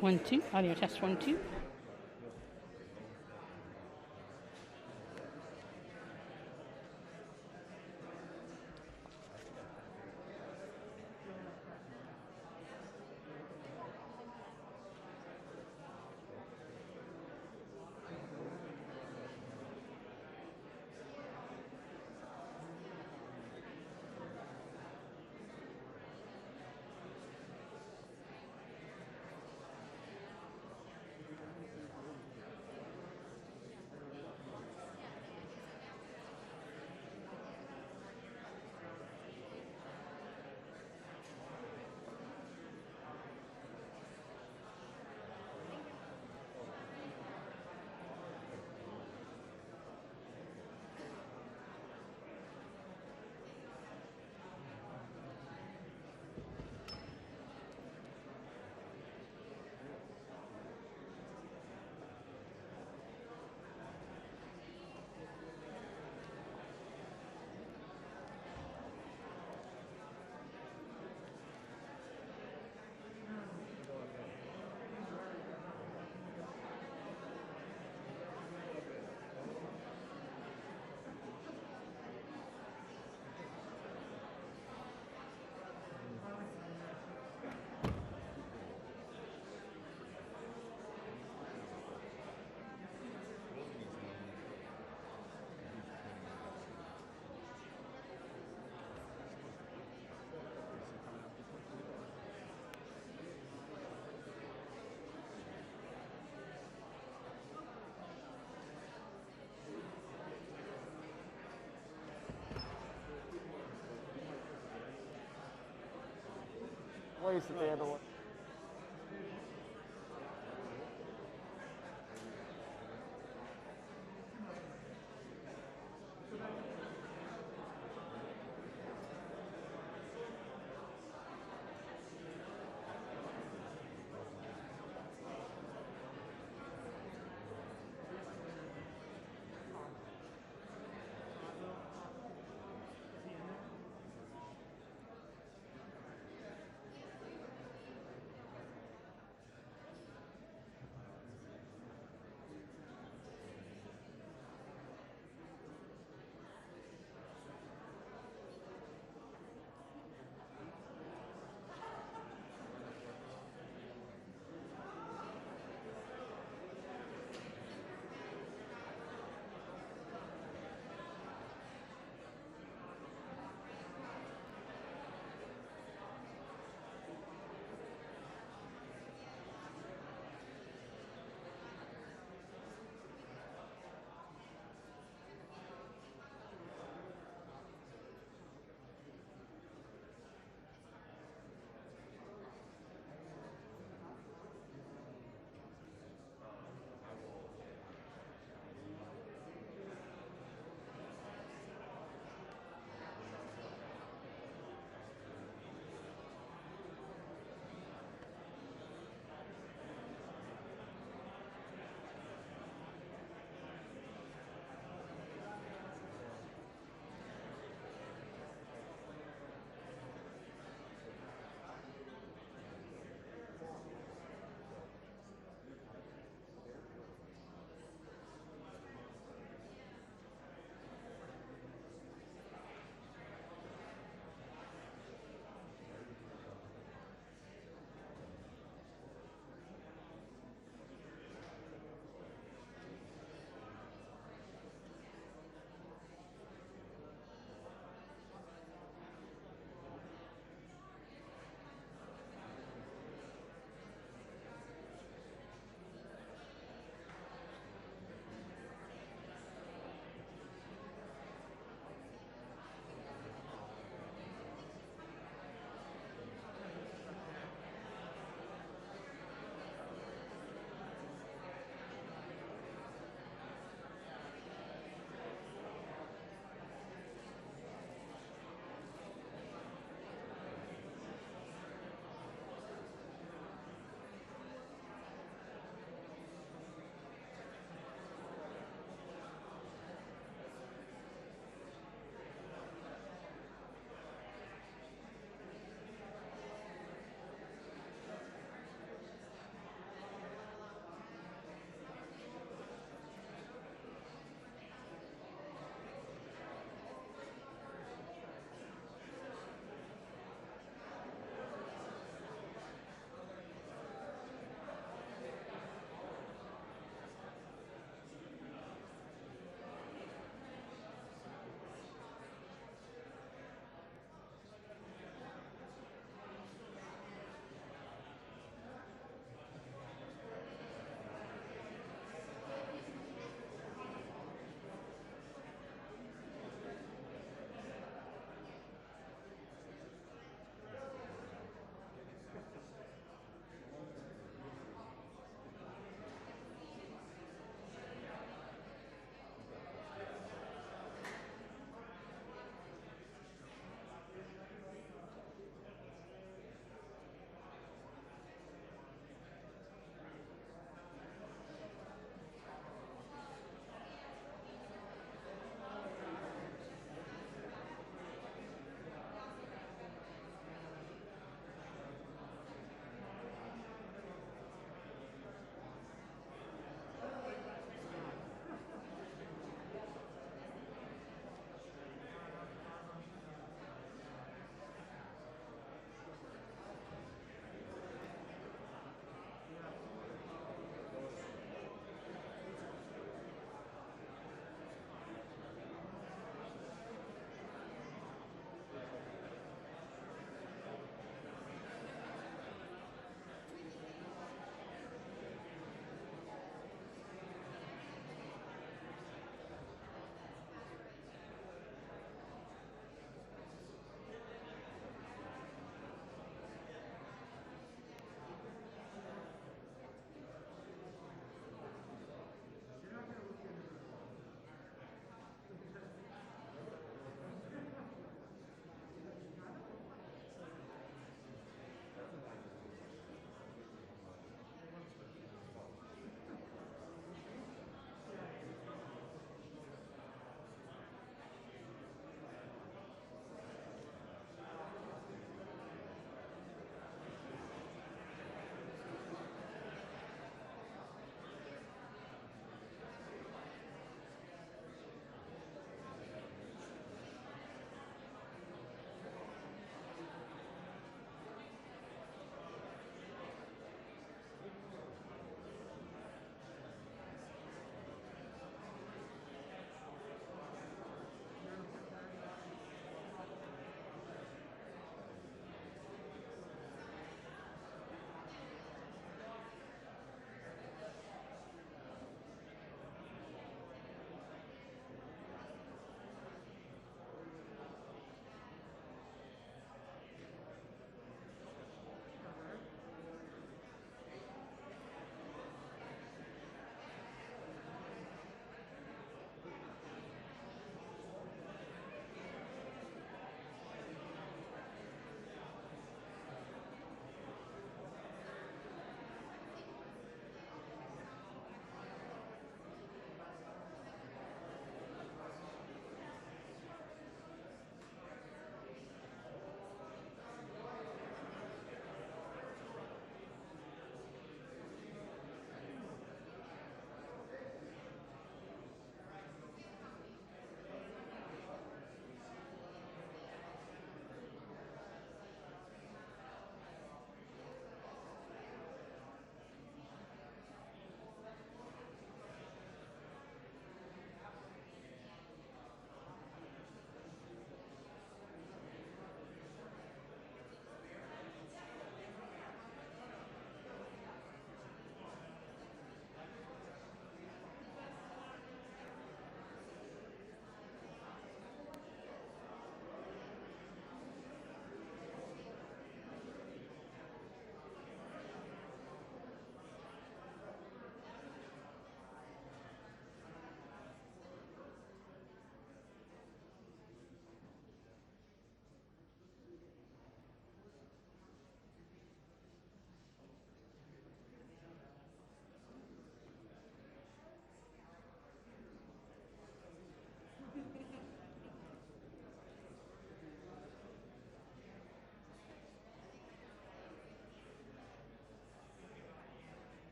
1, 2, audio test 1, 2. Wasted the other one.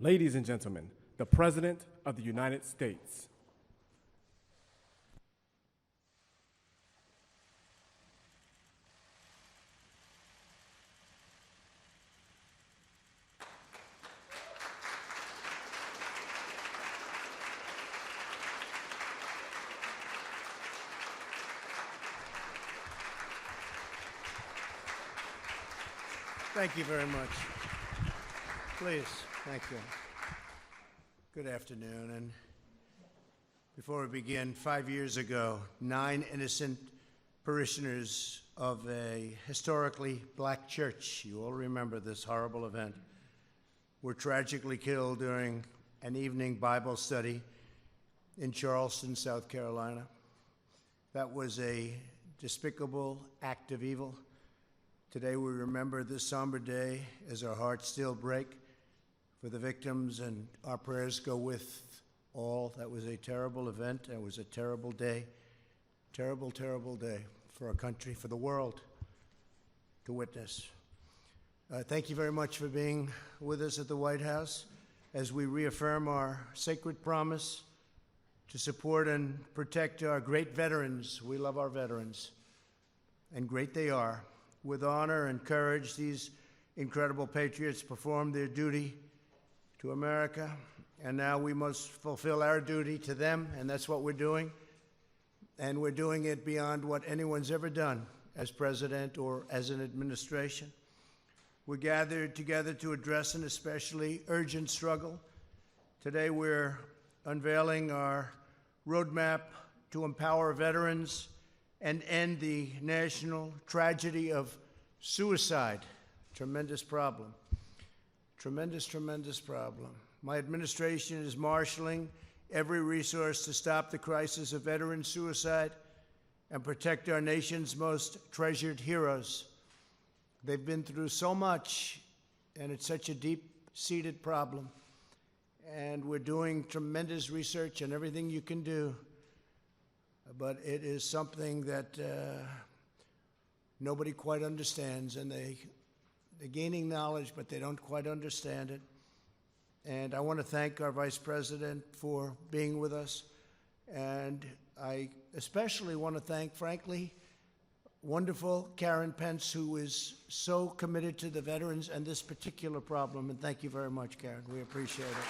Ladies and gentlemen, the President of the United States. Thank you very much. Please, thank you. Good afternoon. And before we begin, 5 years ago, 9 innocent parishioners of a historically black church, you all remember this horrible event, were tragically killed during an evening Bible study in Charleston, South Carolina. That was a despicable act of evil. Today we remember this somber day as our hearts still break for the victims, and our prayers go with all. That was a terrible event. It was a terrible day. Terrible, terrible day for our country, for the world to witness. Thank you very much for being with us at the White House as we reaffirm our sacred promise to support and protect our great veterans. We love our veterans, and great they are. With honor and courage, these incredible patriots performed their duty to America, and now we must fulfill our duty to them, and that's what we're doing. And we're doing it beyond what anyone's ever done as president or as an administration. We're gathered together to address an especially urgent struggle. Today we're unveiling our roadmap to empower veterans and end the national tragedy of suicide. Tremendous problem. Tremendous, tremendous problem. My administration is marshaling every resource to stop the crisis of veteran suicide and protect our nation's most treasured heroes. They've been through so much, and it's such a deep-seated problem. And we're doing tremendous research and everything you can do. But it is something that nobody quite understands, and they're gaining knowledge, but they don't quite understand it. And I want to thank our Vice President for being with us. And I especially want to thank, frankly, wonderful Karen Pence, who is so committed to the veterans and this particular problem. And thank you very much, Karen. We appreciate it.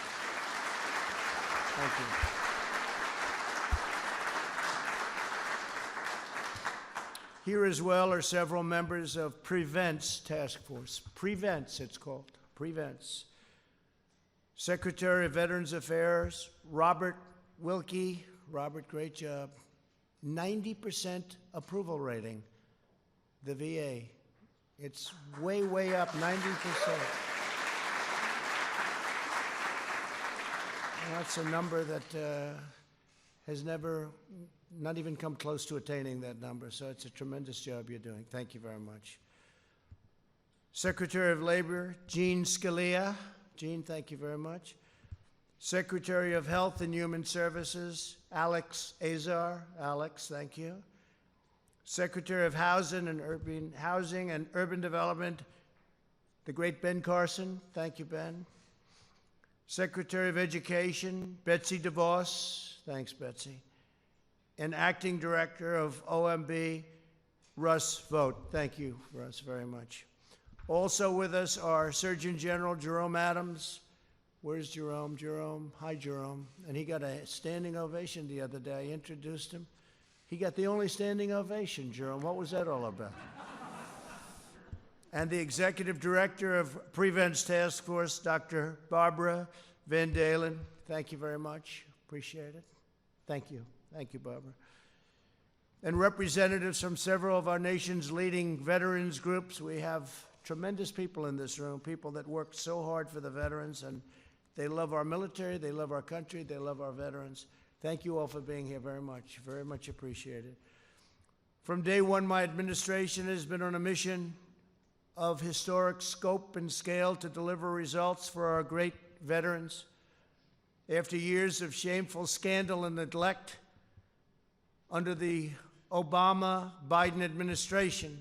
Thank you. Here as well are several members of Prevent's task force. Prevent's, it's called. Prevent's. Secretary of Veterans Affairs, Robert Wilkie. Robert, great job. 90% approval rating, the VA. It's way, way up, 90%. That's a number that has never, not even come close to attaining that number, so it's a tremendous job you're doing. Thank you very much. Secretary of Labor, Jean Scalia. Jean, thank you very much. Secretary of Health and Human Services, Alex Azar. Alex, thank you. Secretary of Housing and Urban Development, the great Ben Carson. Thank you, Ben. Secretary of Education, Betsy DeVos. Thanks, Betsy. And Acting Director of OMB, Russ Vogt. Thank you, Russ, very much. Also with us are Surgeon General Jerome Adams. Where's Jerome? Jerome, hi, Jerome. And he got a standing ovation the other day. I introduced him. He got the only standing ovation, Jerome. What was that all about? And the Executive Director of Prevent's Task Force, Dr. Barbara Van Dalen. Thank you very much. Appreciate it. Thank you. Thank you, Barbara. And representatives from several of our nation's leading veterans groups. We have tremendous people in this room, people that work so hard for the veterans, and they love our military, they love our country, they love our veterans. Thank you all for being here very much appreciated. From day one, my administration has been on a mission of historic scope and scale to deliver results for our great veterans. After years of shameful scandal and neglect under the Obama-Biden administration,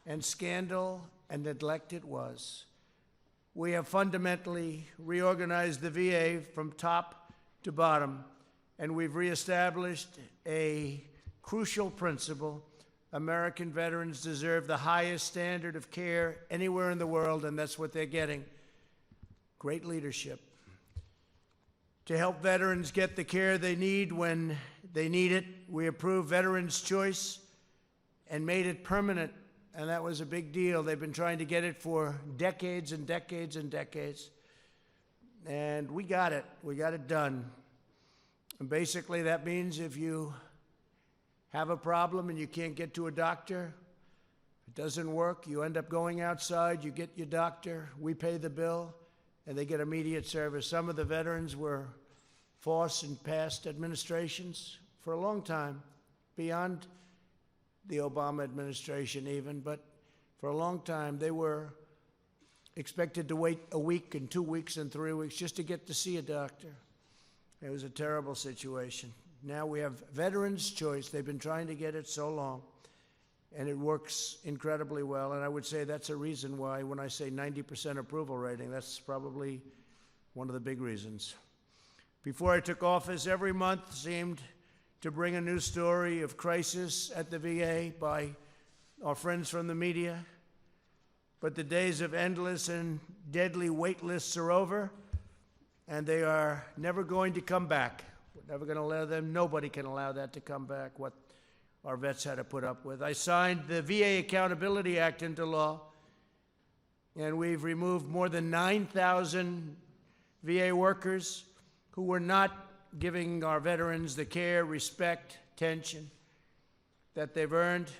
and scandal and neglect it was, we have fundamentally reorganized the VA from top to bottom, and we've reestablished a crucial principle. American veterans deserve the highest standard of care anywhere in the world, and that's what they're getting. Great leadership. To help veterans get the care they need when they need it, we approved Veterans' Choice and made it permanent, and that was a big deal. They've been trying to get it for decades and decades and decades, and we got it. We got it done. And basically, that means if you have a problem and you can't get to a doctor, it doesn't work, you end up going outside, you get your doctor, we pay the bill, and they get immediate service. Some of the veterans were forced in past administrations for a long time, beyond the Obama administration even, but for a long time they were expected to wait a week and 2 weeks and 3 weeks just to get to see a doctor. It was a terrible situation. Now we have Veterans' Choice. They've been trying to get it so long, and it works incredibly well. And I would say that's a reason why, when I say 90% approval rating, that's probably one of the big reasons. Before I took office, every month seemed to bring a new story of crisis at the VA by our friends from the media. But the days of endless and deadly wait lists are over, and they are never going to come back. We're never going to allow them. Nobody can allow that to come back, what our vets had to put up with. I signed the VA Accountability Act into law, and we've removed more than 9,000 VA workers who were not giving our veterans the care, respect, attention that they've earned.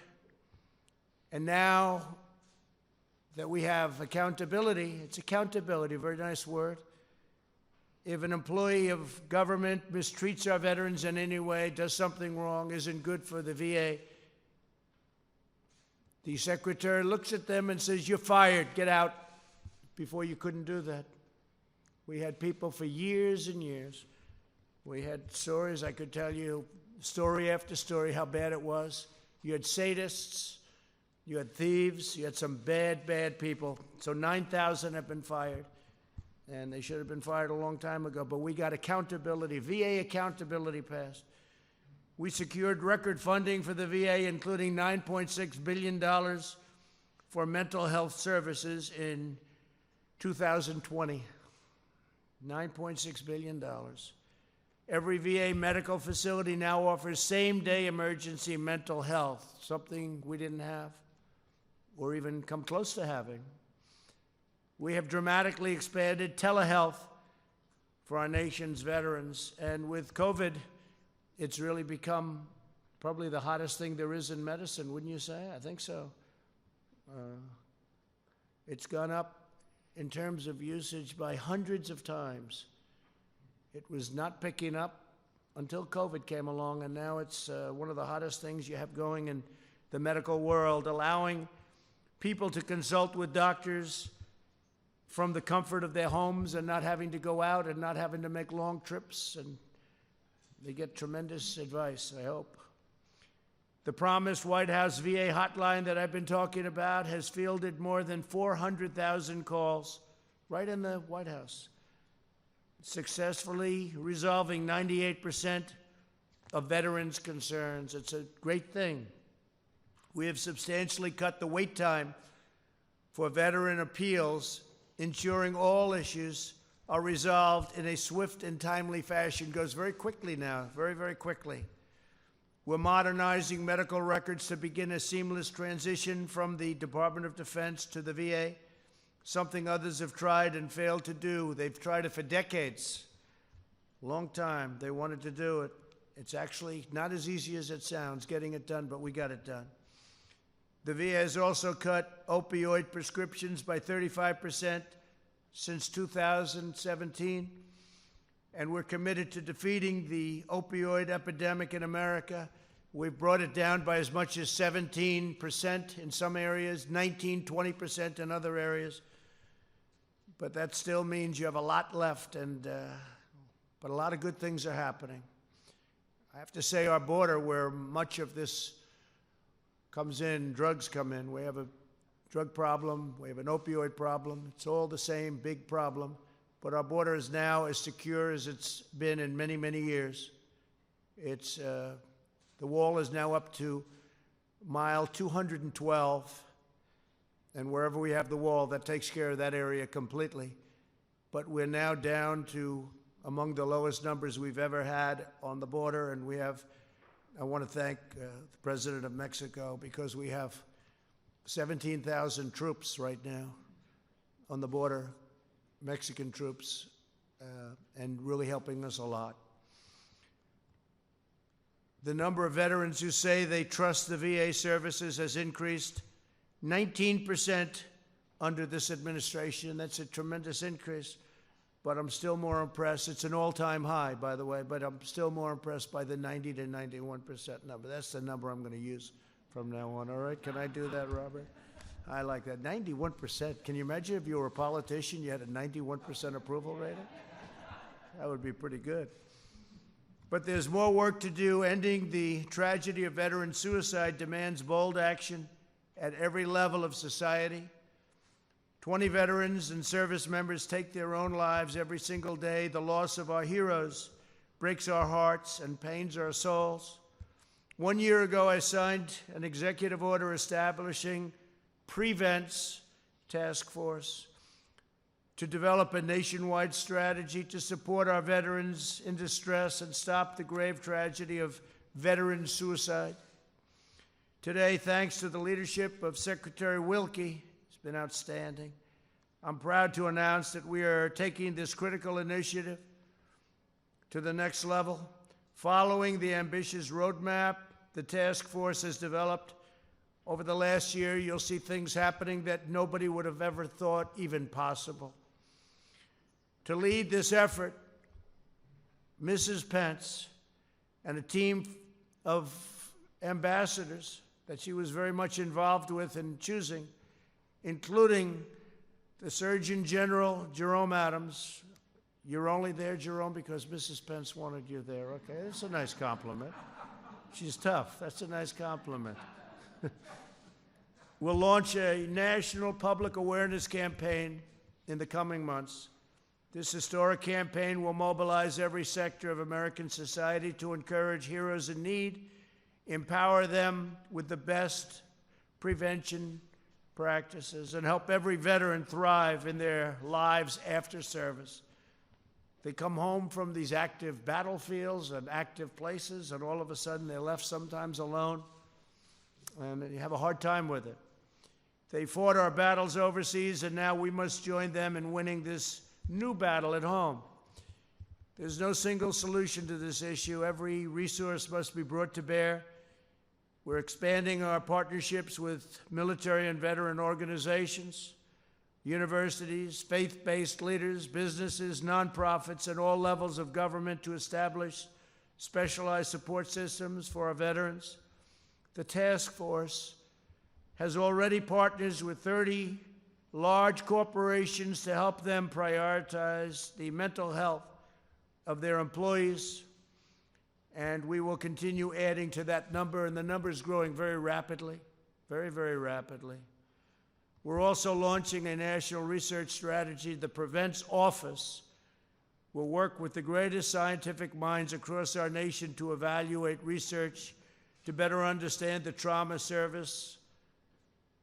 And now that we have accountability, it's accountability, a very nice word. If an employee of government mistreats our veterans in any way, does something wrong, isn't good for the VA, the secretary looks at them and says, "You're fired, get out." Before, you couldn't do that. We had people for years and years. We had stories, I could tell you, story after story, how bad it was. You had sadists, you had thieves, you had some bad, bad people. So 9,000 have been fired, and they should have been fired a long time ago. But we got accountability, VA accountability passed. We secured record funding for the VA, including $9.6 billion for mental health services in 2020. $9.6 billion. Every VA medical facility now offers same-day emergency mental health, something we didn't have or even come close to having. We have dramatically expanded telehealth for our nation's veterans, and with COVID, it's really become probably the hottest thing there is in medicine, wouldn't you say? I think so. It's gone up in terms of usage by hundreds of times. It was not picking up until COVID came along, and now it's one of the hottest things you have going in the medical world, allowing people to consult with doctors from the comfort of their homes and not having to go out and not having to make long trips, and they get tremendous advice, I hope. The promised White House VA hotline that I've been talking about has fielded more than 400,000 calls right in the White House, successfully resolving 98% of veterans' concerns. It's a great thing. We have substantially cut the wait time for veteran appeals, ensuring all issues are resolved in a swift and timely fashion. It goes very quickly now, very, very quickly. We're modernizing medical records to begin a seamless transition from the Department of Defense to the VA, something others have tried and failed to do. They've tried it for decades, a long time. They wanted to do it. It's actually not as easy as it sounds, getting it done, but we got it done. The VA has also cut opioid prescriptions by 35% since 2017, and we're committed to defeating the opioid epidemic in America. We've brought it down by as much as 17% in some areas, 19, 20% in other areas. But that still means you have a lot left, but a lot of good things are happening. I have to say, our border, where much of this comes in, drugs come in, we have a drug problem, we have an opioid problem. It's all the same big problem, but our border is now as secure as it's been in many, many years. It's, the wall is now up to mile 212, and wherever we have the wall, that takes care of that area completely. But we're now down to among the lowest numbers we've ever had on the border, and we have, I want to thank the President of Mexico, because we have 17,000 troops right now on the border, Mexican troops, and really helping us a lot. The number of veterans who say they trust the VA services has increased 19% under this administration. That's a tremendous increase, but I'm still more impressed. It's an all-time high, by the way, but I'm still more impressed by the 90 to 91% number. That's the number I'm going to use from now on. All right, can I do that, Robert? I like that. 91%. Can you imagine if you were a politician, you had a 91% approval rating? That would be pretty good. But there's more work to do. Ending the tragedy of veteran suicide demands bold action at every level of society. 20 veterans and service members take their own lives every single day. The loss of our heroes breaks our hearts and pains our souls. 1 year ago, I signed an executive order establishing Prevent's task force to develop a nationwide strategy to support our veterans in distress and stop the grave tragedy of veteran suicide. Today, thanks to the leadership of Secretary Wilkie, it's been outstanding, I'm proud to announce that we are taking this critical initiative to the next level. Following the ambitious roadmap the task force has developed over the last year, you'll see things happening that nobody would have ever thought even possible. To lead this effort, Mrs. Pence and a team of ambassadors that she was very much involved with in choosing, including the Surgeon General, Jerome Adams. You're only there, Jerome, because Mrs. Pence wanted you there. Okay, that's a nice compliment. She's tough. That's a nice compliment. We'll launch a national public awareness campaign in the coming months. This historic campaign will mobilize every sector of American society to encourage heroes in need, empower them with the best prevention practices, and help every veteran thrive in their lives after service. They come home from these active battlefields and active places, and all of a sudden they're left sometimes alone, and you have a hard time with it. They fought our battles overseas, and now we must join them in winning this new battle at home. There's no single solution to this issue. Every resource must be brought to bear. We're expanding our partnerships with military and veteran organizations, universities, faith-based leaders, businesses, nonprofits, and all levels of government to establish specialized support systems for our veterans. The task force has already partners with 30 large corporations to help them prioritize the mental health of their employees, and we will continue adding to that number, and the number is growing very rapidly, very, very rapidly. We're also launching a national research strategy. The Prevent's Office will work with the greatest scientific minds across our nation to evaluate research to better understand the trauma service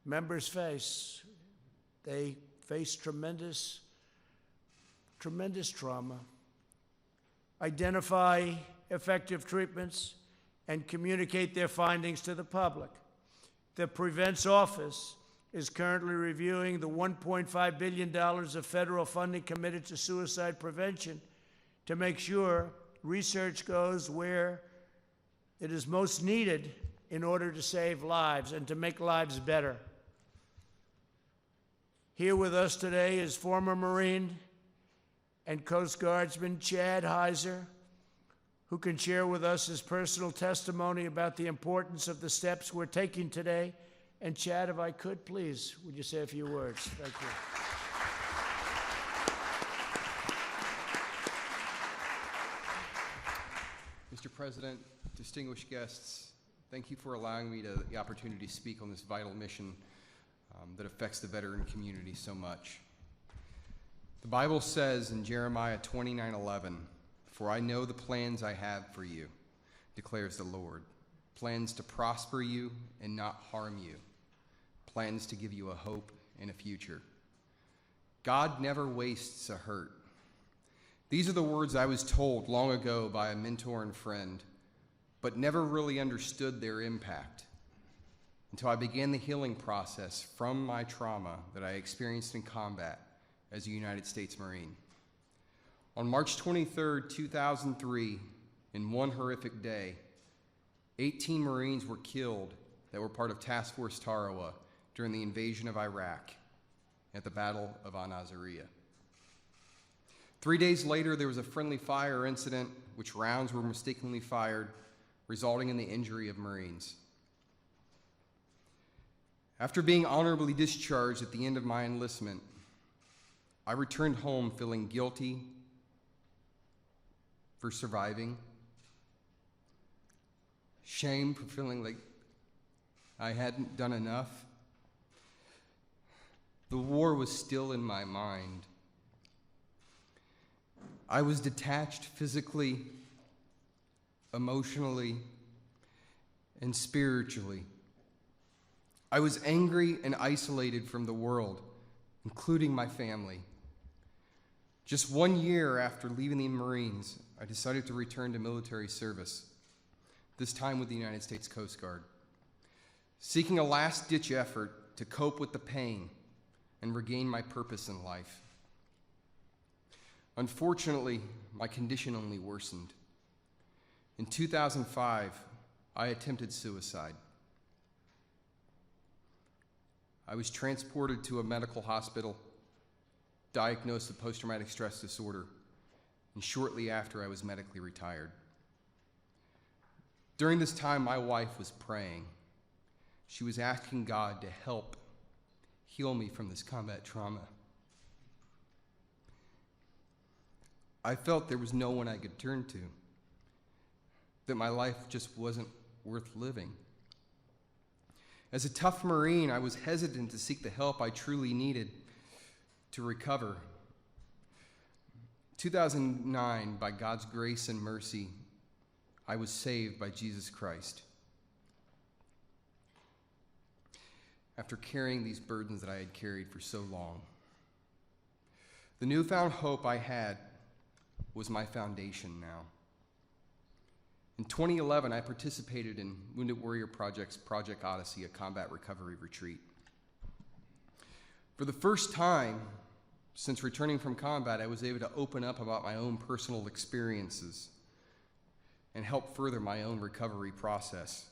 members face. They face tremendous trauma. Identify effective treatments and communicate their findings to the public. The Prevent's Office is currently reviewing the $1.5 billion of federal funding committed to suicide prevention to make sure research goes where it is most needed in order to save lives and to make lives better. Here with us today is former Marine and Coast Guardsman Chad Heiser, who can share with us his personal testimony about the importance of the steps we're taking today. And Chad, if I could, please, would you say a few words? Thank you. Mr. President, distinguished guests, thank you for allowing me the opportunity to speak on this vital mission. that affects the veteran community so much. The Bible says in Jeremiah 29:11, "For I know the plans I have for you, declares the Lord, plans to prosper you and not harm you, plans to give you a hope and a future." God never wastes a hurt. These are the words I was told long ago by a mentor and friend, but never really understood their impact until I began the healing process from my trauma that I experienced in combat as a United States Marine. On March 23rd, 2003, in one horrific day, 18 Marines were killed that were part of Task Force Tarawa during the invasion of Iraq at the Battle of Al-Naziriyah. 3 days later, there was a friendly fire incident which rounds were mistakenly fired, resulting in the injury of Marines. After being honorably discharged at the end of my enlistment, I returned home feeling guilty for surviving, shame for feeling like I hadn't done enough. The war was still in my mind. I was detached physically, emotionally, and spiritually. I was angry and isolated from the world, including my family. Just 1 year after leaving the Marines, I decided to return to military service, this time with the United States Coast Guard, seeking a last-ditch effort to cope with the pain and regain my purpose in life. Unfortunately, my condition only worsened. In 2005, I attempted suicide. I was transported to a medical hospital, diagnosed with post-traumatic stress disorder, and shortly after I was medically retired. During this time, my wife was praying. She was asking God to help heal me from this combat trauma. I felt there was no one I could turn to, that my life just wasn't worth living. As a tough Marine, I was hesitant to seek the help I truly needed to recover. 2009, by God's grace and mercy, I was saved by Jesus Christ. After carrying these burdens that I had carried for so long, the newfound hope I had was my foundation now. In 2011, I participated in Wounded Warrior Project's Project Odyssey, a combat recovery retreat. For the first time since returning from combat, I was able to open up about my own personal experiences and help further my own recovery process.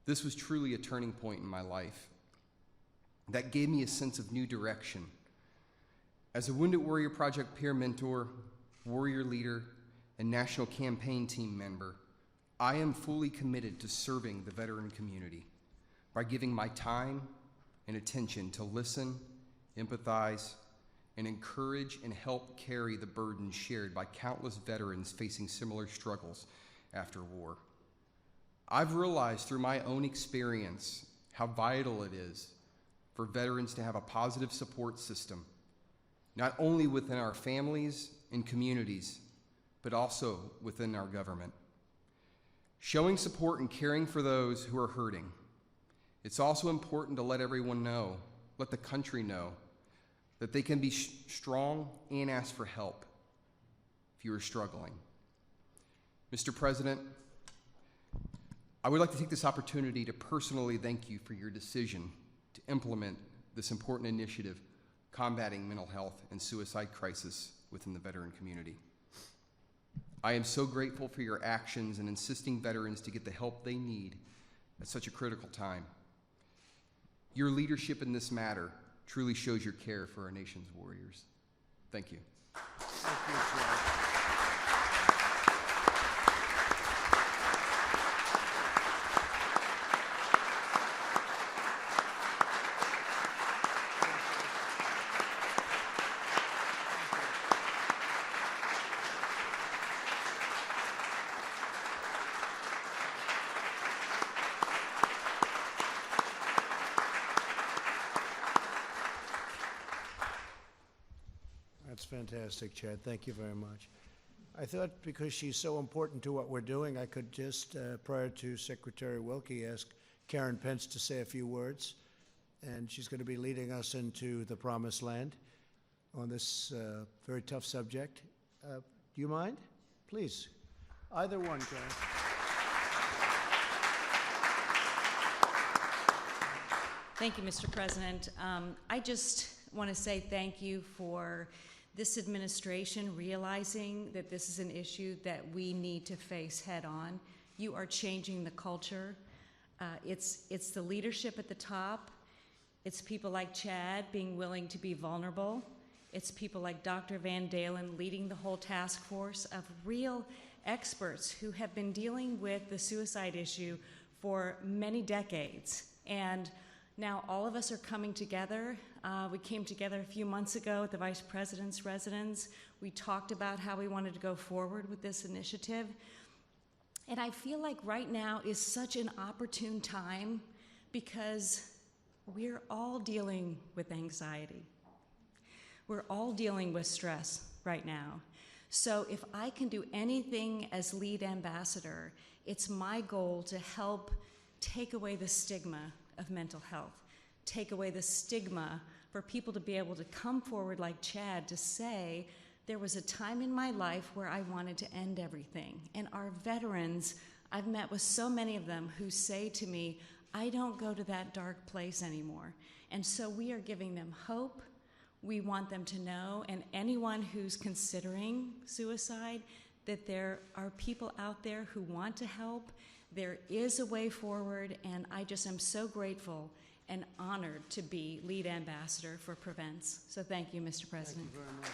This was truly a turning point in my life that gave me a sense of new direction. As a Wounded Warrior Project peer mentor, warrior leader, and national campaign team member, I am fully committed to serving the veteran community by giving my time and attention to listen, empathize, and encourage and help carry the burden shared by countless veterans facing similar struggles after war. I've realized through my own experience how vital it is for veterans to have a positive support system, not only within our families and communities, but also within our government. Showing support and caring for those who are hurting. It's also important to let everyone know, let the country know, that they can be strong and ask for help if you are struggling. Mr. President, I would like to take this opportunity to personally thank you for your decision to implement this important initiative, combating mental health and suicide crisis within the veteran community. I am so grateful for your actions in insisting veterans to get the help they need at such a critical time. Your leadership in this matter truly shows your care for our nation's warriors. Thank you. Thank you, Joe. fantastic, Chad. Thank you very much. I thought because she's so important to what we're doing, I could just, prior to Secretary Wilkie, ask Karen Pence to say a few words. And she's going to be leading us into the promised land on this very tough subject. Do you mind? Please. Either one, Karen. Thank you, Mr. President. I just want to say thank you for this administration realizing that this is an issue that we need to face head on. You are changing the culture. It's the leadership at the top. It's people like Chad being willing to be vulnerable. It's people like Dr. Van Dalen leading the whole task force of real experts who have been dealing with the suicide issue for many decades. And now all of us are coming together. We came together a few months ago at the Vice President's residence. We talked about how we wanted to go forward with this initiative. And I feel like right now is such an opportune time because we're all dealing with anxiety. We're all dealing with stress right now. So if I can do anything as lead ambassador, it's my goal to help take away the stigma of mental health, take away the stigma for people to be able to come forward like Chad to say, there was a time in my life where I wanted to end everything. And our veterans, I've met with so many of them who say to me, I don't go to that dark place anymore. And so we are giving them hope. We want them to know, and anyone who's considering suicide, that there are people out there who want to help. There is a way forward, and I just am so grateful and honored to be lead ambassador for Prevents. So thank you, Mr. President. Thank you very much.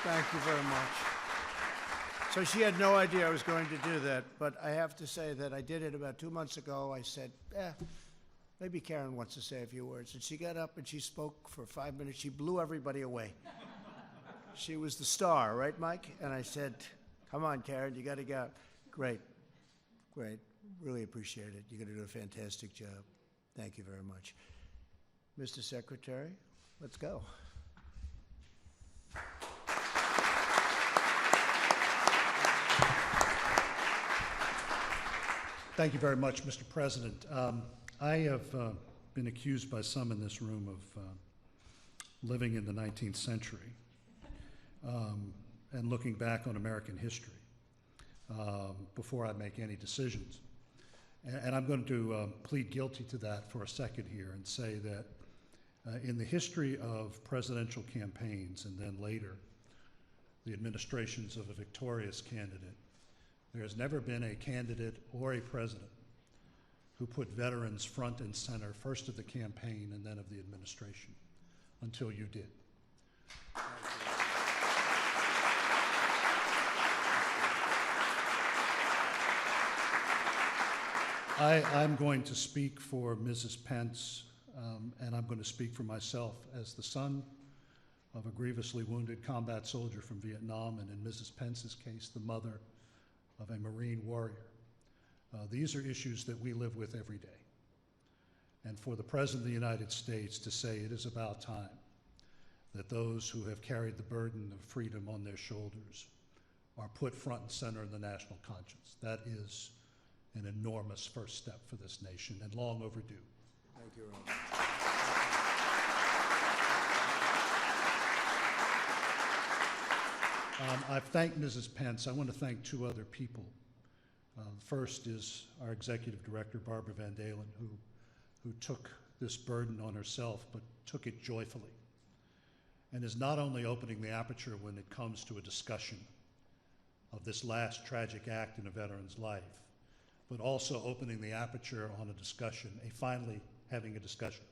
Thank you very much. So she had no idea I was going to do that, but I have to say that I did it about 2 months ago. I said, maybe Karen wants to say a few words. And she got up and she spoke for 5 minutes. She blew everybody away. She was the star, right, Mike? And I said, come on, Karen, you got to go. Great, great. Really appreciate it. You're going to do a fantastic job. Thank you very much. Mr. Secretary, let's go. Thank you very much, Mr. President. I have been accused by some in this room of living in the 19th century and looking back on American history before I make any decisions. And I'm going to plead guilty to that for a second here and say that in the history of presidential campaigns and then later the administrations of a victorious candidate, there has never been a candidate or a president who put veterans front and center, first of the campaign and then of the administration, until you did. I'm going to speak for Mrs. Pence, and I'm going to speak for myself as the son of a grievously wounded combat soldier from Vietnam, and in Mrs. Pence's case, the mother of a Marine warrior. These are issues that we live with every day. And for the President of the United States to say it is about time that those who have carried the burden of freedom on their shoulders are put front and center in the national conscience, that is an enormous first step for this nation and long overdue. Thank you, Ron. I've thanked Mrs. Pence. I want to thank two other people. First is our executive director, Barbara Van Dalen, who took this burden on herself, but took it joyfully, and is not only opening the aperture when it comes to a discussion of this last tragic act in a veteran's life, but also opening the aperture on a discussion, finally having a discussion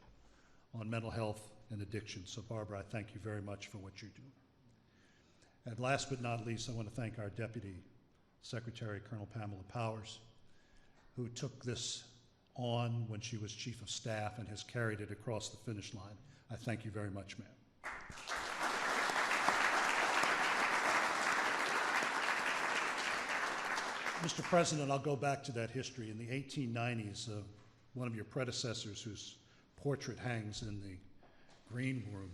on mental health and addiction. So Barbara, I thank you very much for what you do. And last but not least, I want to thank our Deputy Secretary, Colonel Pamela Powers, who took this on when she was Chief of Staff and has carried it across the finish line. I thank you very much, ma'am. Mr. President, I'll go back to that history. In the 1890s, one of your predecessors, whose portrait hangs in the green room,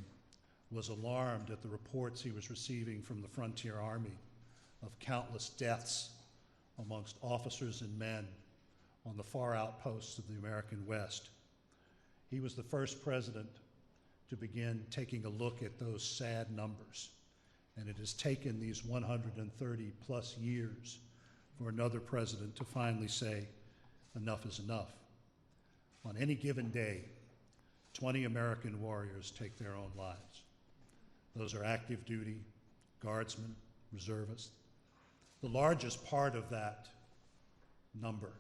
was alarmed at the reports he was receiving from the Frontier Army of countless deaths amongst officers and men on the far outposts of the American West. He was the first president to begin taking a look at those sad numbers, and it has taken these 130 plus years for another president to finally say, enough is enough. On any given day, 20 American warriors take their own lives. Those are active duty, guardsmen, reservists. The largest part of that number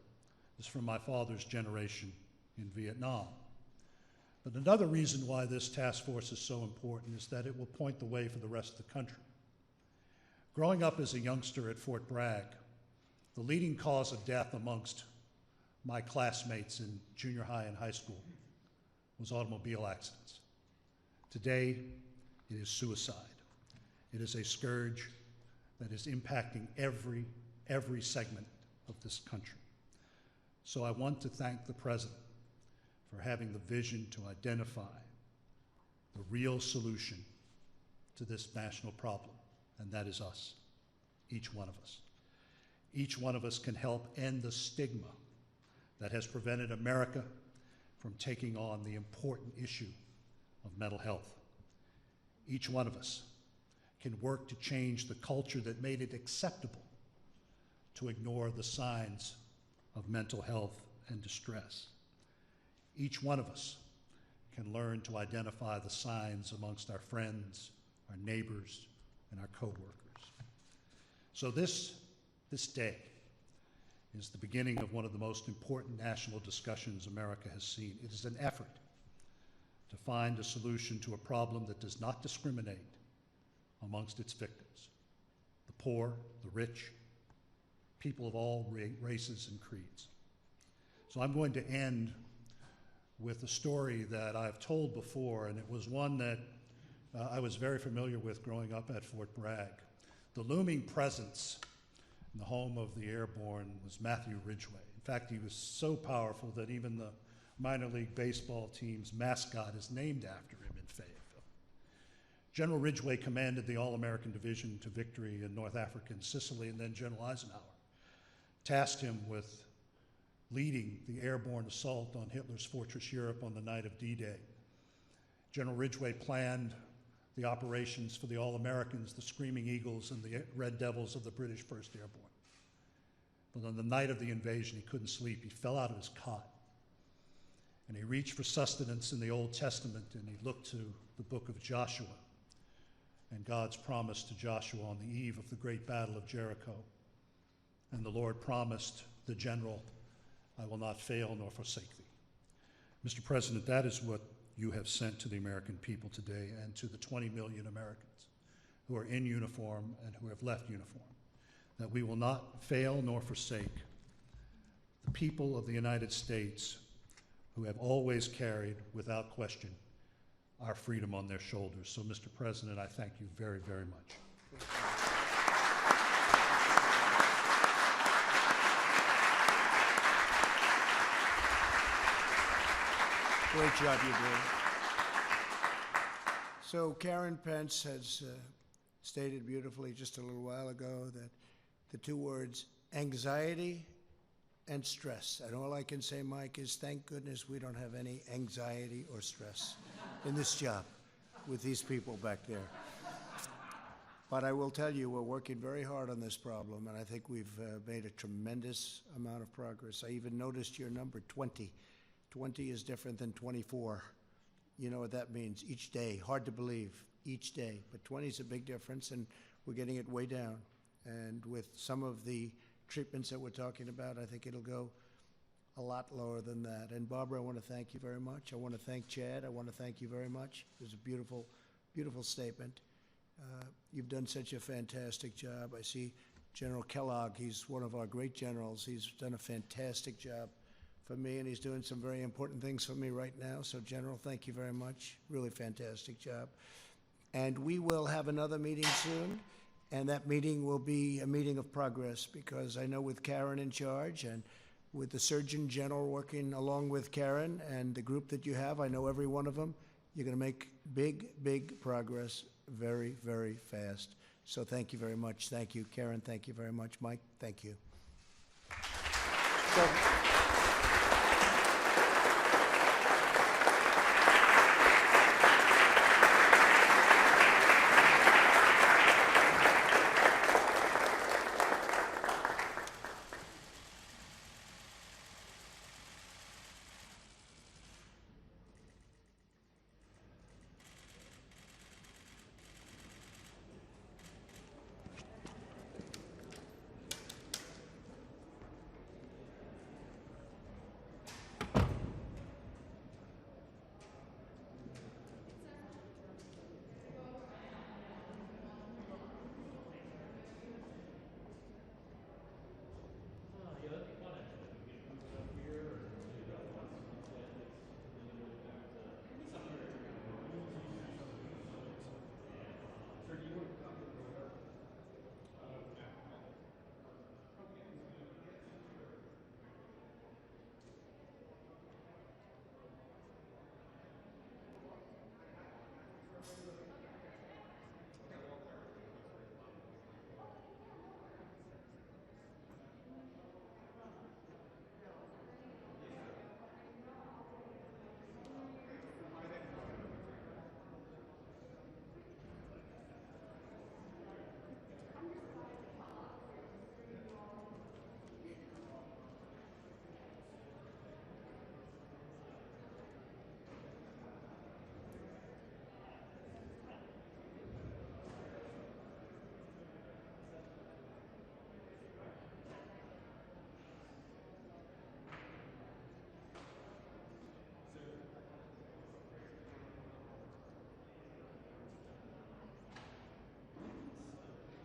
is from my father's generation in Vietnam. But another reason why this task force is so important is that it will point the way for the rest of the country. Growing up as a youngster at Fort Bragg, the leading cause of death amongst my classmates in junior high and high school was automobile accidents. Today, it is suicide. It is a scourge that is impacting every segment of this country. So I want to thank the President for having the vision to identify the real solution to this national problem, and that is us, each one of us. Each one of us can help end the stigma that has prevented America from taking on the important issue of mental health. Each one of us can work to change the culture that made it acceptable to ignore the signs of mental health and distress. Each one of us can learn to identify the signs amongst our friends, our neighbors, and our coworkers. So this day is the beginning of one of the most important national discussions America has seen. It is an effort to find a solution to a problem that does not discriminate amongst its victims: the poor, the rich, people of all races and creeds. So I'm going to end with a story that I've told before, and it was one that I was very familiar with growing up at Fort Bragg. The looming presence in the home of the airborne was Matthew Ridgway. In fact, he was so powerful that even the minor league baseball team's mascot is named after him in Fayetteville. General Ridgway commanded the All-American Division to victory in North Africa and Sicily, and then General Eisenhower tasked him with leading the airborne assault on Hitler's fortress Europe on the night of D-Day. General Ridgway planned the operations for the All-Americans, the Screaming Eagles, and the Red Devils of the British 1st Airborne. But on the night of the invasion, he couldn't sleep. He fell out of his cot, and he reached for sustenance in the Old Testament, and he looked to the book of Joshua and God's promise to Joshua on the eve of the great battle of Jericho. And the Lord promised the general, "I will not fail nor forsake thee." Mr. President, that is what you have sent to the American people today and to the 20 million Americans who are in uniform and who have left uniform, that we will not fail nor forsake the people of the United States who have always carried, without question, our freedom on their shoulders. So, Mr. President, I thank you very, very much. Great job you did. So Karen Pence has stated beautifully just a little while ago that the two words anxiety and stress. And all I can say, Mike, is thank goodness we don't have any anxiety or stress in this job with these people back there. But I will tell you, we're working very hard on this problem, and I think we've made a tremendous amount of progress. I even noticed your number, 20. 20 is different than 24. You know what that means, each day. Hard to believe, each day. But 20 is a big difference, and we're getting it way down. And with some of the treatments that we're talking about, I think it'll go a lot lower than that. And Barbara, I want to thank you very much. I want to thank Chad. I want to thank you very much. It was a beautiful, beautiful statement. You've done such a fantastic job. I see General Kellogg. He's one of our great generals. He's done a fantastic job for me, and he's doing some very important things for me right now. So, General, thank you very much. Really fantastic job. And we will have another meeting soon, and that meeting will be a meeting of progress, because I know with Karen in charge and with the Surgeon General working along with Karen and the group that you have, I know every one of them, you're going to make big progress very, very fast. So thank you very much. Thank you, Karen. Thank you very much, Mike. Thank you.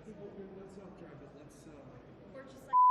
Let's not drive it. Let's. Or just like.